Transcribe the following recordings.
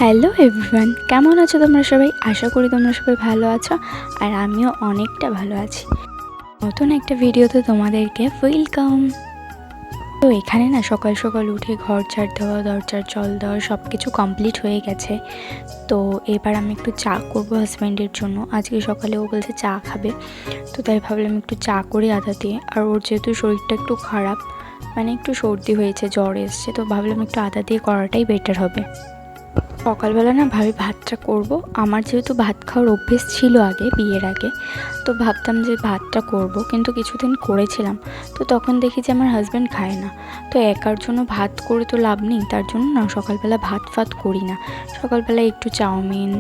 Hello everyone, কেমন আছো তোমরা সবাই? আশা করি তোমরা সবাই ভালো আছো, আর আমিও অনেকটা ভালো আছি। নতুন একটা ভিডিওতে তোমাদেরকে ওয়েলকাম। তো এখানে না সকাল সকাল উঠে ঘর ঝাড় দেওয়া, দরজার জল দেওয়া সব কিছু কমপ্লিট হয়ে গেছে। তো এবার আমি একটু চা করবো হাজব্যান্ডের জন্য। আজকে সকালে ও বলছে চা খাবে, তো তাই ভাবলাম একটু চা করে আদা দিয়ে। আর ওর যেহেতু শরীরটা একটু খারাপ, মানে একটু সর্দি হয়েছে, জ্বর এসছে, তো ভাবলাম একটু আদা দিয়ে করাটাই বেটার হবে। সকালবেলা না ভাবি ভাতটা করব। আমার যেহেতু ভাত খাওয়ার অভ্যেস ছিল আগে, বিয়ের আগে, তো ভাবতাম যে ভাতটা করব, কিন্তু কিছুদিন করেছিলাম, তো তখন দেখি যে আমার হাজব্যান্ড খায় না। তো একার জন্য ভাত করে তো লাভ নেই, তার জন্য না সকালবেলা ভাত করি না। সকালবেলা একটু চাউমিন,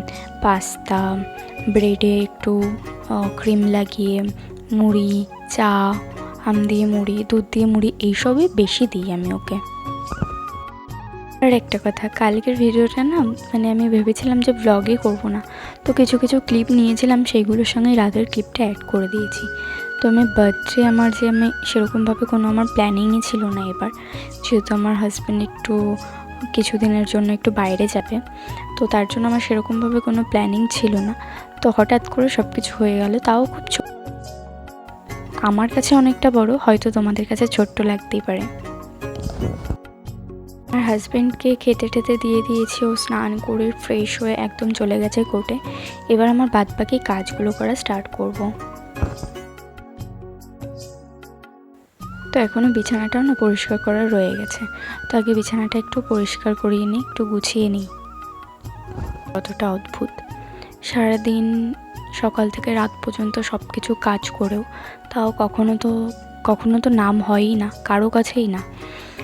পাস্তা, ব্রেডে একটু ক্রিম লাগিয়ে, মুড়ি, চা, আম দিয়ে মুড়ি, দুধ দিয়ে মুড়ি, এইসবই বেশি দিই আমি ওকে। আর একটা কথা, কালকের ভিডিওটা না আমি ভেবেছিলাম যে ব্লগই করবো না, তো কিছু কিছু ক্লিপ নিয়েছিলাম, সেইগুলোর সঙ্গে রাতের ক্লিপটা অ্যাড করে দিয়েছি। তো আমি বার্থডে আমি সেরকমভাবে কোনো আমার প্ল্যানিংই ছিল না এবার, যেহেতু আমার হাজব্যান্ড একটু কিছুদিনের জন্য একটু বাইরে যাবে, তো তার জন্য আমার সেরকমভাবে কোনো প্ল্যানিং ছিল না। তো হঠাৎ করে সব কিছু হয়ে গেল, তাও খুব আমার কাছে অনেকটা বড়, হয়তো তোমাদের কাছে ছোট্ট লাগতেই পারে। আমার হাজব্যান্ডকে খেতে টেতে দিয়ে দিয়েছি, ও স্নান করে ফ্রেশ হয়ে একদম চলে গেছে কোর্টে। এবার আমার বাদবাকি কাজগুলো করা স্টার্ট করব। তো এখনও বিছানাটাও না পরিষ্কার করা রয়ে গেছে, তো আগে বিছানাটা একটু পরিষ্কার করিয়ে নিই, একটু গুছিয়ে নিই। কতটা অদ্ভুত, সারাদিন সকাল থেকে রাত পর্যন্ত সব কিছু কাজ করেও তাও কখনো তো নাম হয়ই না, কারো কাছেই না।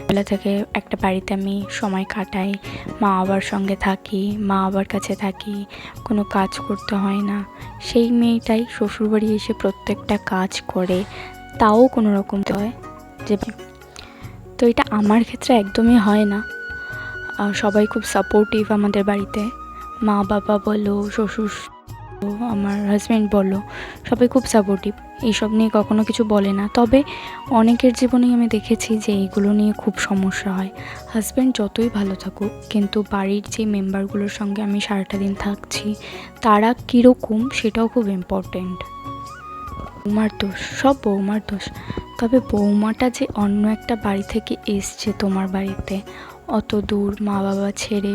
বেলা থেকে একটা বাড়িতে আমি সময় কাটাই, মা বাবার সঙ্গে থাকি, মা বাবার কাছে থাকি, কোনো কাজ করতে হয় না। সেই মেয়েটাই শ্বশুরবাড়ি এসে প্রত্যেকটা কাজ করে, তাও কোনো রকম হয় যে, তো এটা আমার ক্ষেত্রে একদমই হয় না। সবাই খুব সাপোর্টিভ আমাদের বাড়িতে, মা বাবা বলো, শ্বশুর, আমার হাজব্যান্ড বলো, সবাই খুব সাপোর্টিভ, এইসব নিয়ে কখনো কিছু বলে না। তবে অনেকের জীবনেই আমি দেখেছি যে এইগুলো নিয়ে খুব সমস্যা হয়। হাজব্যান্ড যতই ভালো থাকুক, কিন্তু বাড়ির যে মেম্বারগুলোর সঙ্গে আমি সারাটা দিন থাকছি, তারা কীরকম সেটাও খুব ইম্পর্টেন্ট। বৌমার দোষ, সব বৌমার দোষ। তবে বৌমাটা যে অন্য একটা বাড়ি থেকে এসছে তোমার বাড়িতে, অত দূর মা বাবা ছেড়ে,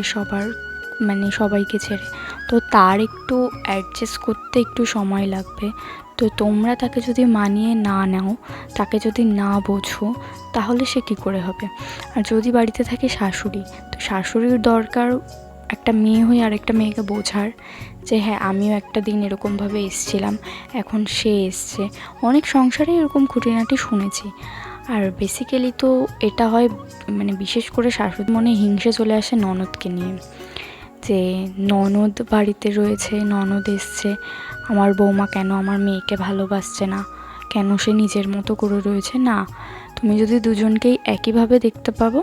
সবাইকে ছেড়ে, তো তার একটু অ্যাডজাস্ট করতে একটু সময় লাগবে। তো তোমরা তাকে যদি মানিয়ে না নাও, তাকে যদি না বোঝো, তাহলে সে কী করে হবে? আর যদি বাড়িতে থাকে শাশুড়ি, তো শাশুড়ির দরকার একটা মেয়ে হয়ে আরেকটা মেয়েকে বোঝার, যে হ্যাঁ আমিও একটা দিন এরকমভাবে এসছিলাম, এখন সে এসছে। অনেক সংসারে এরকম খুঁটিনাটি শুনেছি। আর বেসিক্যালি তো এটা হয়, বিশেষ করে শাশুড়ি মনে হিংসে চলে আসে ননদকে নিয়ে, যে ননদ বাড়িতে রয়েছে, ননদ এসছে, আমার বৌমা কেন আমার মেয়েকে ভালোবাসছে না, কেন সে নিজের মতো করে রয়েছে। না, তুমি যদি দুজনকেই একইভাবে দেখতে পাবো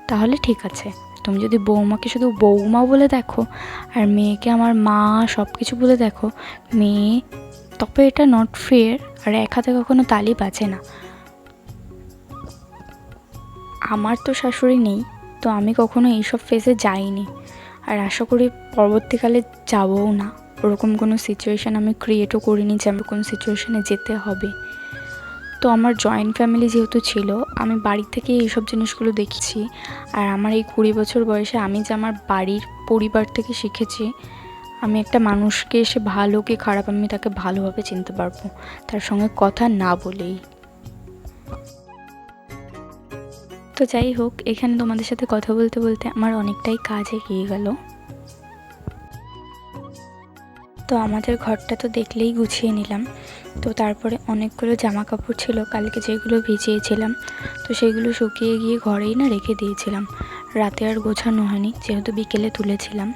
তাহলে ঠিক আছে। তুমি যদি বৌমাকে শুধু বৌমা বলে দেখো আর মেয়েকে আমার মা সব কিছু বলে দেখো, মেয়ে, তবে এটা নট ফেয়ার, আর এক হাতে কখনো তালি বাজে না। আমার তো শাশুড়ি নেই, তো আমি কখনো এইসব ফেজে যাইনি, আর আশা করি পরবর্তীকালে যাবও না। ওরকম কোনো সিচুয়েশান আমি ক্রিয়েটও করিনি যে আমি কোনো সিচুয়েশানে যেতে হবে। তো আমার জয়েন্ট ফ্যামিলি যেহেতু ছিল, আমি বাড়ি থেকে এইসব জিনিসগুলো দেখেছি। আর আমার এই 20 বছর বয়সে আমি যে আমার বাড়ির পরিবার থেকে শিখেছি, আমি একটা মানুষকে, সে ভালো কি খারাপ, আমি তাকে ভালোভাবে চিনতে পারবো, তার সঙ্গে কথা না বলেই। তো যাই হোক, এখানে তোমাদের সাথে কথা বলতে বলতে আমার অনেকটাই কাজ এগিয়ে গেল। তো আমাদের ঘরটা তো দেখলেই গুছিয়ে নিলাম। তো তারপরে অনেকগুলো জামা কাপড় ছিল কালকে, যেগুলো ভিজিয়েছিলাম, তো সেগুলো শুকিয়ে গিয়ে ঘরেই না রেখে দিয়েছিলাম। রাতে আর গোছানো হয়নি, যেহেতু বিকেলে তুলেছিলাম।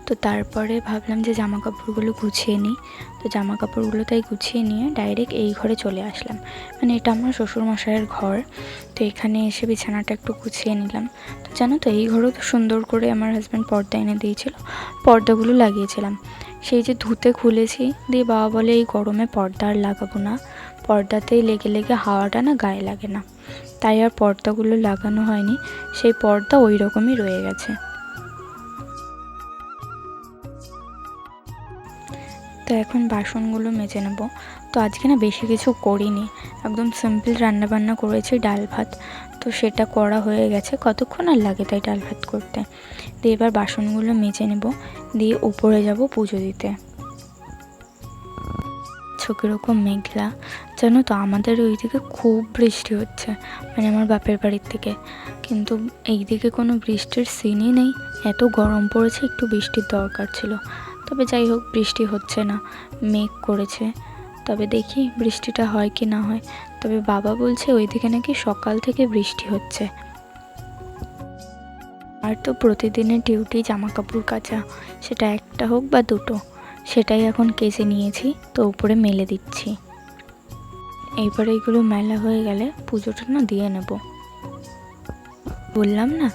তো তারপরে ভাবলাম যে জামা কাপড়গুলো গুছিয়ে নিই। তো জামা কাপড়গুলো তাই গুছিয়ে নিয়ে ডাইরেক্ট এই ঘরে চলে আসলাম। এটা আমার শ্বশুরমশাইয়ের ঘর। তো এখানে এসে বিছানাটা একটু গুছিয়ে নিলাম। তো জানো তো, এই ঘরেও তো সুন্দর করে আমার হাজব্যান্ড পর্দা এনে দিয়েছিল, পর্দাগুলো লাগিয়েছিলাম। সেই যে ধুতে খুলেছি, দিয়ে বাবা বলে এই গরমে পর্দা আর লাগাবো না, পর্দাতেই লেগে লেগে হাওয়াটা না গায়ে লাগে না, তাই আর পর্দাগুলো লাগানো হয়নি। সেই পর্দা ওই রকমই রয়ে গেছে। তো এখন বাসনগুলো মেজে নেব। তো আজকে না বেশি কিছু করিনি, একদম সিম্পল রান্নাবান্না করেছি, ডাল ভাত। তো সেটা করা হয়ে গেছে, কতক্ষণ আর লাগে তাই ডাল ভাত করতে। দিয়ে এবার বাসনগুলো মেজে নেব, দিয়ে উপরে যাব পুজো দিতে। কীরকম মেঘলা জানো তো, আমাদের ওইদিকে খুব বৃষ্টি হচ্ছে, মানে আমার বাপের বাড়ির থেকে। কিন্তু এইদিকে কোনো বৃষ্টির সিনই নেই, এত গরম পড়েছে, একটু বৃষ্টির দরকার ছিল। তবে যাই হোক, বৃষ্টি হচ্ছে না, মেঘ করেছে। তবে দেখি বৃষ্টিটা হয় কি না হয়। তবে বাবা বলছে ওইদিকে নাকি সকাল থেকে বৃষ্টি হচ্ছে। আর তো প্রতিদিনের ডিউটি জামা কাপড় কাচা, সেটা একটা হোক বা দুটো, সেটাই এখন কেচে নিয়েছি, তো উপরে মেলে দিচ্ছি। এইবার এইগুলো মেলা হয়ে গেলে পুজোটা না দিয়ে নেব। বললাম না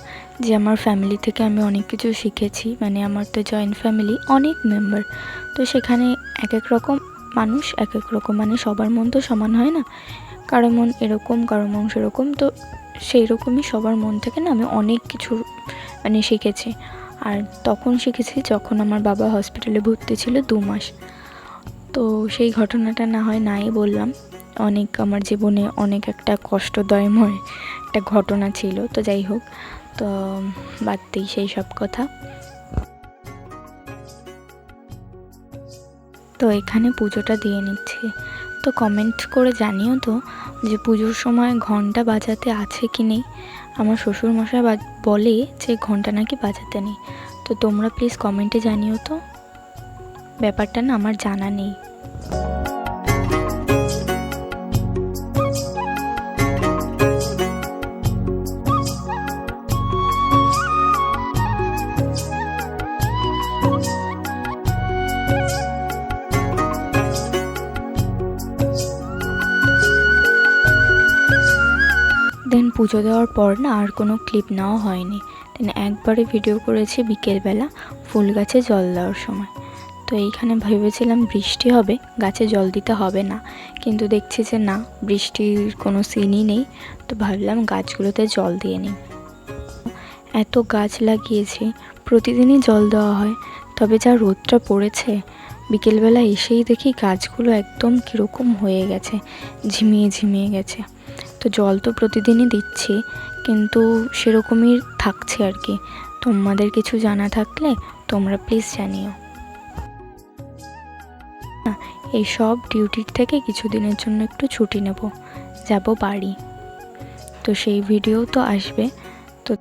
যে আমার ফ্যামিলি থেকে আমি অনেক কিছু শিখেছি, মানে আমার তো জয়েন্ট ফ্যামিলি, অনেক মেম্বার। তো সেখানে এক এক রকম মানুষ, এক এক রকম, মানে সবার মন তো সমান হয় না, কারো মন এরকম, কারো মন সেরকম। তো সেই রকমই সবার মন থেকে না আমি অনেক কিছু মানে শিখেছি। আর তখন শিখেছি যখন আমার বাবা হসপিটালে ভর্তি ছিল 2 মাস। তো সেই ঘটনাটা না হয় নাই বললাম, অনেক আমার জীবনে অনেক একটা কষ্টদায়ময় একটা ঘটনা ছিল। তো যাই হোক, তো বাদ দিই সেই সব কথা। তো এখানে পুজোটা দিয়ে নিচ্ছি। তো কমেন্ট করে জানিও তো যে পুজোর সময় ঘন্টা বাজাতে আছে কি নেই। আমার শ্বশুরমশাই বলে যে ঘন্টা নাকি বাজাতে নেই। তো তোমরা প্লিজ কমেন্টে জানিও তো, ব্যাপারটা না আমার জানা নেই। দেন পুজো দেওয়ার পর না আর কোনো ক্লিপ নেওয়া হয়নি। দেন একবারে ভিডিও করেছি বিকেলবেলা ফুল গাছে জল দেওয়ার সময়। তো এইখানে ভেবেছিলাম বৃষ্টি হবে, গাছে জল দিতে হবে না, কিন্তু দেখছি যে না, বৃষ্টির কোনো সিনই নেই। তো ভাবলাম গাছগুলোতে জল দিয়ে নিই। এত গাছ লাগিয়েছি, প্রতিদিনই জল দেওয়া হয়, তবে যা রোদটা পড়েছে, বিকেলবেলা এসেই দেখি গাছগুলো একদম কীরকম হয়ে গেছে, ঝিমিয়ে ঝিমিয়ে গেছে। তো জল তো প্রতিদিনই দিচ্ছি, কিন্তু সেরকমই থাকছে আর কি। তোমাদের কিছু জানা থাকলে তোমরা প্লিজ জানিও। এই সব ডিউটির থেকে কিছুদিনের জন্য একটু ছুটি নেব, যাব বাড়ি। তো সেই ভিডিও তো আসবে। তো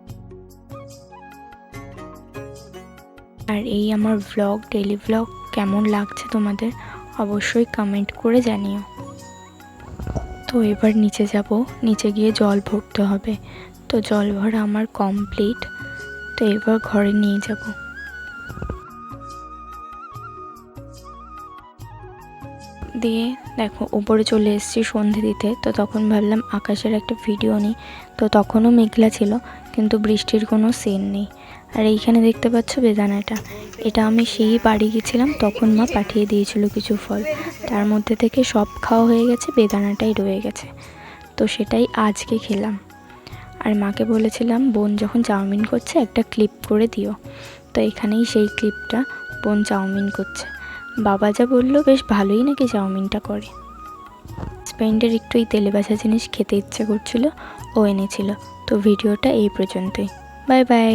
আর এই আমার ভ্লগ, ডেইলি ভ্লগ কেমন লাগছে তোমাদের অবশ্যই কমেন্ট করে জানিও। তো এবার নিচে যাব, নিচে গিয়ে জল ভরতে হবে। তো জল ভরা আমার কমপ্লিট। তো এবার ঘরে নিয়ে যাব। দিয়ে দেখো উপরে চলে এসেছি সন্ধে দিতে। তো তখন ভাবলাম আকাশের একটা ভিডিও নিই। তো তখনও মেঘলা ছিল, কিন্তু বৃষ্টির কোনো সিন নেই। আর এইখানে দেখতে পাচ্ছ বেদানাটা, এটা আমি সেই বাড়ি গেছিলাম তখন মা পাঠিয়ে দিয়েছিল কিছু ফল, তার মধ্যে থেকে সব খাওয়া হয়ে গেছে, বেদানাটাই রয়ে গেছে। তো সেটাই আজকে খেলাম। আর মাকে বলেছিলাম বোন যখন চাউমিন করছে একটা ক্লিপ করে দিও। তো এখানেই সেই ক্লিপটা, বোন চাউমিন করছে। বাবা যা বললো বেশ ভালোই নাকি চাউমিনটা করে। হাজব্যান্ডের একটু এই তেলে ভাজা জিনিস খেতে ইচ্ছে করছিল, ও এনেছিল। তো ভিডিওটা এই পর্যন্তই। Bye bye.